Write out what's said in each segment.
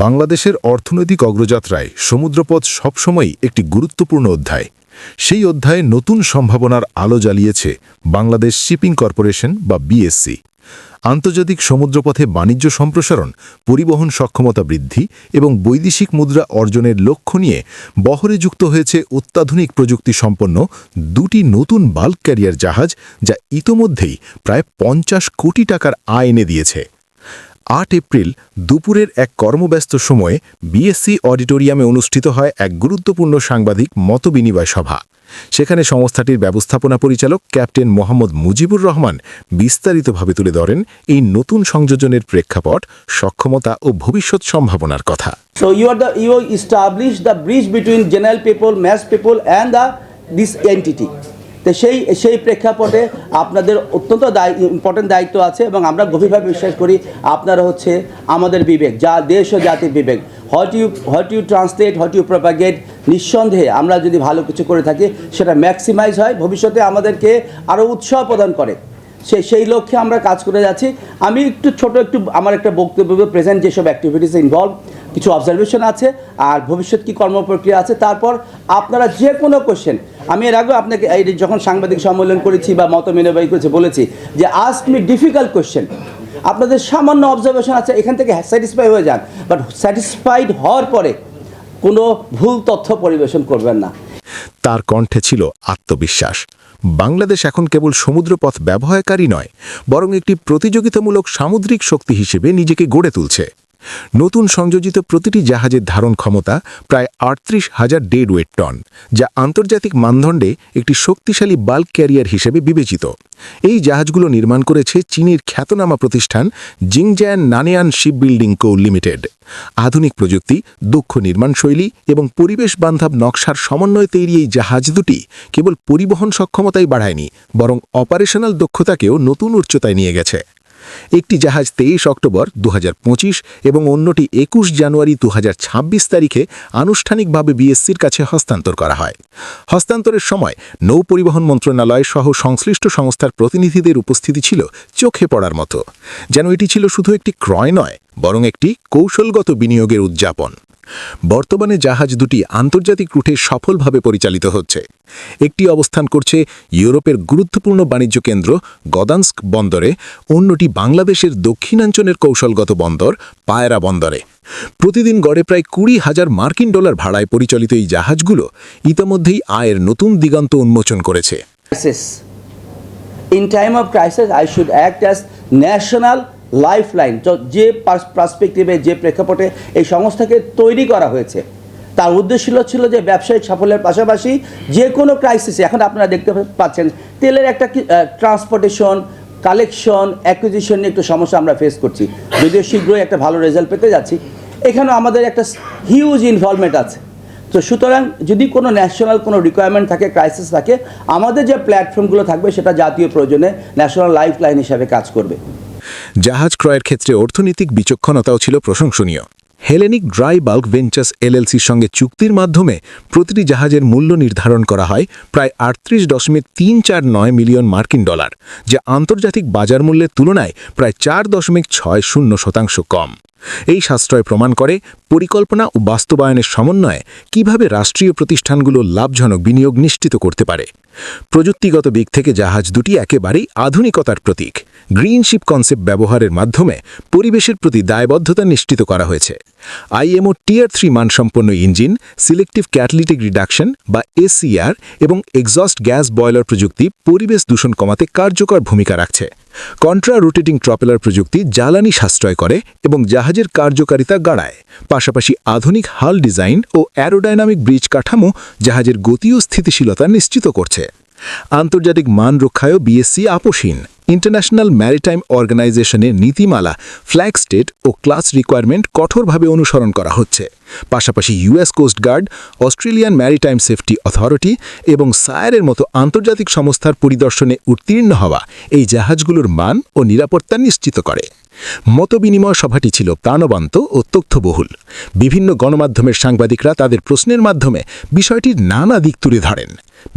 বাংলাদেশের অর্থনৈতিক অগ্রযাত্রায় সমুদ্রপথ সবসময়ই একটি গুরুত্বপূর্ণ অধ্যায়। সেই অধ্যায়ে নতুন সম্ভাবনার আলো জ্বালিয়েছে বাংলাদেশ শিপিং কর্পোরেশন বা বিএসসি। আন্তর্জাতিক সমুদ্রপথে বাণিজ্য সম্প্রসারণ, পরিবহন সক্ষমতা বৃদ্ধি এবং বৈদেশিক মুদ্রা অর্জনের লক্ষ্য নিয়ে বহরে যুক্ত হয়েছে অত্যাধুনিক প্রযুক্তি সম্পন্ন দুটি নতুন বাল্ক ক্যারিয়ার জাহাজ, যা ইতোমধ্যেই প্রায় ৫০ কোটি টাকার আয় এনে দিয়েছে। ৮ এপ্রিল দুপুরের এক কর্মব্যস্ত সময়ে বিএসসি অডিটোরিয়ামে অনুষ্ঠিত হয় এক গুরুত্বপূর্ণ সাংবাদিক মতবিনিময় সভা। সেখানে সংস্থাটির ব্যবস্থাপনা পরিচালক ক্যাপ্টেন মোহাম্মদ মুজিবুর রহমান বিস্তারিতভাবে তুলে ধরেন এই নতুন সংযোজনের প্রেক্ষাপট, সক্ষমতা ও ভবিষ্যৎ সম্ভাবনার কথা। So you establish the bridge between general people, mass people and this entity. তো সেই প্রেক্ষাপটে আপনাদের অত্যন্ত ইম্পর্টেন্ট দায়িত্ব আছে এবং আমরা গভীরভাবে বিশ্বাস করি আপনারা হচ্ছে আমাদের বিবেক, যা দেশ ও জাতির বিবেক। What you translate, what you propagate, নিঃসন্দেহে আমরা যদি ভালো কিছু করে থাকি সেটা ম্যাক্সিমাইজ হয়, ভবিষ্যতে আমাদেরকে আরও উৎসাহ প্রদান করে। সেই লক্ষ্যে আমরা কাজ করে যাচ্ছি। আমি একটু আমার একটা বক্তব্য, প্রেজেন্ট যেসব অ্যাক্টিভিটিস ইনভলভ, কিছু অবজারভেশন আছে আর ভবিষ্যৎ কী কর্মপ্রক্রিয়া আছে, তারপর আপনারা যে কোনো কোশ্চেন, আমি এর আগেও আপনাকে এই যখন সাংবাদিক সম্মেলন করেছি বা মত বিনিময় করেছি বলেছি যে আস্ক মি ডিফিকাল্ট কোশ্চেন। আপনাদের সামান্য অবজারভেশন আছে, এখান থেকে স্যাটিসফাই হয়ে যান, বাট স্যাটিসফাইড হওয়ার পরে কোনো ভুল তথ্য পরিবেশন করবেন না। তার কণ্ঠে ছিল আত্মবিশ্বাস। বাংলাদেশ এখন কেবল সমুদ্রপথ ব্যবহারকারী নয়, বরং একটি প্রতিযোগিতামূলক সামুদ্রিক শক্তি হিসেবে নিজেকে গড়ে তুলছে। নতুন সংযোজিত প্রতিটি জাহাজের ধারণ ক্ষমতা প্রায় ৩৮,০০০ ডেডওয়েট টন, যা আন্তর্জাতিক মানদণ্ডে একটি শক্তিশালী বাল্ক ক্যারিয়ার হিসেবে বিবেচিত। এই জাহাজগুলো নির্মাণ করেছে চীনের খ্যাতনামা প্রতিষ্ঠান জিংজিয়ান নানয়ান শিপবিল্ডিং কো লিমিটেড। আধুনিক প্রযুক্তি, দক্ষ নির্মাণশৈলী এবং পরিবেশ বান্ধব নকশার সমন্বয়ে তৈরি এই জাহাজ দুটি কেবল পরিবহন সক্ষমতাই বাড়ায়নি, বরং অপারেশনাল দক্ষতাকেও নতুন উচ্চতায় নিয়ে গেছে। একটি জাহাজ ২৩ অক্টোবর ২০২৫ এবং অন্যটি ২১ জানুয়ারি ২০২৬ তারিখে আনুষ্ঠানিকভাবে বিএসসির কাছে হস্তান্তর করা হয়। হস্তান্তরের সময় নৌ পরিবহন মন্ত্রণালয় সহ সংশ্লিষ্ট সংস্থার প্রতিনিধিদের উপস্থিতি ছিল চোখে পড়ার মতো। যেন এটি ছিল শুধু একটি ক্রয় নয়, বরং একটি কৌশলগত বিনিয়োগের উদযাপন। বর্তমানে জাহাজ দুটি আন্তর্জাতিক রুটে সফলভাবে পরিচালিত হচ্ছে। একটি অবস্থান করছে ইউরোপের গুরুত্বপূর্ণ বাণিজ্য কেন্দ্র গদান্স্ক বন্দরে, অন্যটি বাংলাদেশের দক্ষিণাঞ্চলের কৌশলগত বন্দর পায়রা বন্দরে। প্রতিদিন গড়ে প্রায় ২০,০০০ মার্কিন ডলার ভাড়ায় পরিচালিত এই জাহাজগুলো ইতোমধ্যেই আয়ের নতুন দিগন্ত উন্মোচন করেছে। In time of crisis I should act as national lifeline. যে পার্সপেক্টিভে, যে প্রেক্ষাপটে এই সংস্থাকে তৈরি করা হয়েছে, তার উদ্দেশ্য ছিল যে ব্যবসায়িক সাফল্যের পাশাপাশি যে কোনো ক্রাইসিসে, এখন আপনারা দেখতে পাচ্ছেন তেলের একটা ট্রান্সপোর্টেশন, কালেকশন, অ্যাকুইজিশন নিয়ে একটু সমস্যা আমরা ফেস করছি, যদিও শীঘ্রই একটা ভালো রেজাল্ট পেতে যাচ্ছি। এখানেও আমাদের একটা হিউজ ইনভলভমেন্ট আছে। তো সুতরাং যদি কোনো ন্যাশনাল কোনো রিকোয়ারমেন্ট থাকে, ক্রাইসিস থাকে, আমাদের যে প্ল্যাটফর্মগুলো থাকবে সেটা জাতীয় প্রয়োজনে ন্যাশনাল লাইফলাইন হিসাবে কাজ করবে। জাহাজ ক্রয়ের ক্ষেত্রে অর্থনৈতিক বিচক্ষণতাও ছিল প্রশংসনীয়। হেলেনিক ড্রাই বাল্ক ভেঞ্চার্স এলএলসির সঙ্গে চুক্তির মাধ্যমে প্রতিটি জাহাজের মূল্য নির্ধারণ করা হয় প্রায় ৩৮.৩৪৯ মিলিয়ন মার্কিন ডলার, যা আন্তর্জাতিক বাজার মূল্যের তুলনায় প্রায় ৪.৬০% কম। এই সাশ্রয় প্রমাণ করে পরিকল্পনা ও বাস্তবায়নের সমন্বয়ে কিভাবে রাষ্ট্রীয় প্রতিষ্ঠানগুলো লাভজনক বিনিয়োগ নিশ্চিত করতে পারে। প্রযুক্তিগত দিক থেকে জাহাজ দুটি একেবারেই আধুনিকতার প্রতীক। গ্রিন শিপ কনসেপ্ট ব্যবহারের মাধ্যমে পরিবেশের প্রতি দায়বদ্ধতা নিশ্চিত করা হয়েছে। আইএমও টিয়ার ৩ মানসম্পন্ন ইঞ্জিন, সিলেক্টিভ ক্যাটালিটিক রিডাকশন বা এসিআর এবং এক্সস্ট গ্যাস বয়লার প্রযুক্তি পরিবেশ দূষণ কমাতে কার্যকর ভূমিকা রাখছে। কন্ট্রা রোটেটিং প্রপেলার প্রযুক্তি জ্বালানি সাশ্রয় করে এবং জাহাজের কার্যকারিতা বাড়ায়। পাশাপাশি আধুনিক হাল ডিজাইন ও অ্যারোডাইনামিক ব্রিজ কাঠামো জাহাজের গতি ও স্থিতিশীলতা নিশ্চিত করছে। আন্তর্জাতিক মান রক্ষায়ও বিএসসি আপোষহীন। ইন্টারন্যাশনাল ম্যারিটাইম অর্গানাইজেশনের নীতিমালা, ফ্ল্যাগ স্টেট ও ক্লাস রিকোয়ারমেন্ট কঠোরভাবে অনুসরণ করা হচ্ছে। পাশাপাশি US coast guard, Australian maritime safety authority এবং সায়ারের মতো আন্তর্জাতিক সংস্থার পরিদর্শনে উত্তীর্ণ হওয়া এই জাহাজগুলোর মান ও নিরাপত্তা নিশ্চিত করে। মতবিনিময় সভাটি ছিল প্রাণবন্ত ও তথ্যবহুল। বিভিন্ন গণমাধ্যমের সাংবাদিকরা তাদের প্রশ্নের মাধ্যমে বিষয়টির নানা দিক তুলে ধরেন।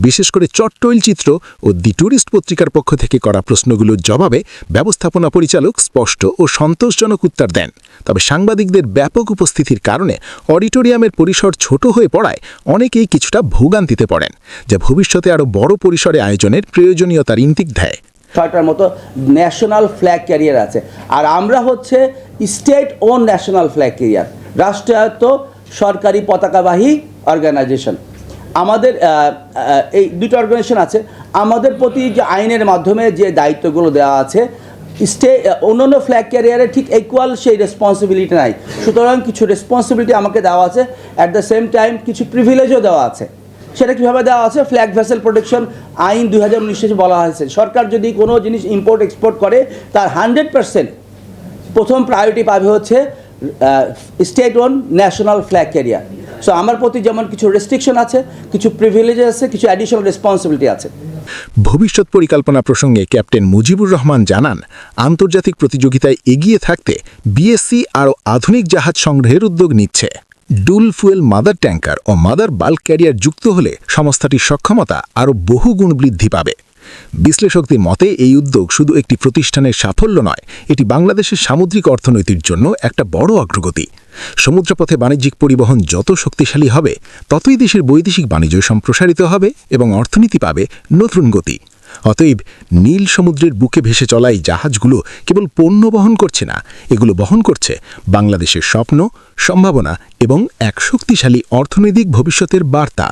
বিশেষ করে চট্টইলচিত্র ও দি ট্যুরিস্ট পত্রিকার পক্ষ থেকে করা প্রশ্নগুলোর জবাবে ব্যবস্থাপনা পরিচালক স্পষ্ট ও সন্তোষজনক উত্তর দেন। তবে সাংবাদিকদের ব্যাপক উপস্থিতির কারণে অডিটোরিয়ামের পরিসর ছোট হয়ে পড়ায় অনেকেই কিছুটা ভোগান্তিতে পড়েন, যা ভবিষ্যতে আরও বড় পরিসরে আয়োজনের প্রয়োজনীয়তার ইঙ্গিত দেয়। 6টার মতো ন্যাশনাল ফ্ল্যাগ ক্যারিয়ার আছে, আর আমরা হচ্ছে state own national flag carrier, রাষ্ট্রায়ত্ত সরকারি পতাকাবাহী অর্গানাইজেশন। আমাদের এই দুটো অর্গানাইজেশন আছে। আমাদের প্রতি যে আইনের মাধ্যমে যে দায়িত্বগুলো দেওয়া আছে, অন্যান্য ফ্ল্যাগ ক্যারিয়ারে ঠিক ইকুয়াল সেই রেসপন্সিবিলিটি নাই। সুতরাং কিছু রেসপন্সিবিলিটি আমাকে দেওয়া আছে, অ্যাট দ্য সেম টাইম কিছু প্রিভিলেজও দেওয়া আছে। সেটা কীভাবে দেওয়া আছে? ফ্ল্যাগ ভেসেল প্রোটেকশন আইন 2019 বলা হয়েছে, সরকার যদি কোনো জিনিস ইম্পোর্ট এক্সপোর্ট করে তার 100% প্রথম প্রায়োরিটি পাবে হচ্ছে state own national flag carrier. So আমার প্রতি যেমন কিছু রেস্ট্রিকশন আছে, কিছু প্রিভিলেজ আছে, কিছু অ্যাডিশনাল রেসপন্সিবিলিটি আছে। ভবিষ্যৎ পরিকল্পনা প্রসঙ্গে ক্যাপ্টেন মুজিবুর রহমান জানান, আন্তর্জাতিক প্রতিযোগিতায় এগিয়ে থাকতে বিএসসি আরও আধুনিক জাহাজ সংগ্রহের উদ্যোগ নিচ্ছে। ডুল ফুয়েল মাদার ট্যাঙ্কার ও মাদার বাল্ক ক্যারিয়ার যুক্ত হলে সংস্থাটির সক্ষমতা আরও বহুগুণ বৃদ্ধি পাবে। বিশ্লেষকদের মতে এই উদ্যোগ শুধু একটি প্রতিষ্ঠানের সাফল্য নয়, এটি বাংলাদেশের সামুদ্রিক অর্থনীতির জন্য একটা বড় অগ্রগতি। সমুদ্রপথে বাণিজ্যিক পরিবহন যত শক্তিশালী হবে, ততই দেশের বৈদেশিক বাণিজ্য সম্প্রসারিত হবে এবং অর্থনীতি পাবে নতুন গতি। অতএব নীল সমুদ্রের বুকে ভেসে চলা এই জাহাজগুলো কেবল পণ্য বহন করছে না, এগুলো বহন করছে বাংলাদেশের স্বপ্ন, সম্ভাবনা এবং এক শক্তিশালী অর্থনৈতিক ভবিষ্যতের বার্তা।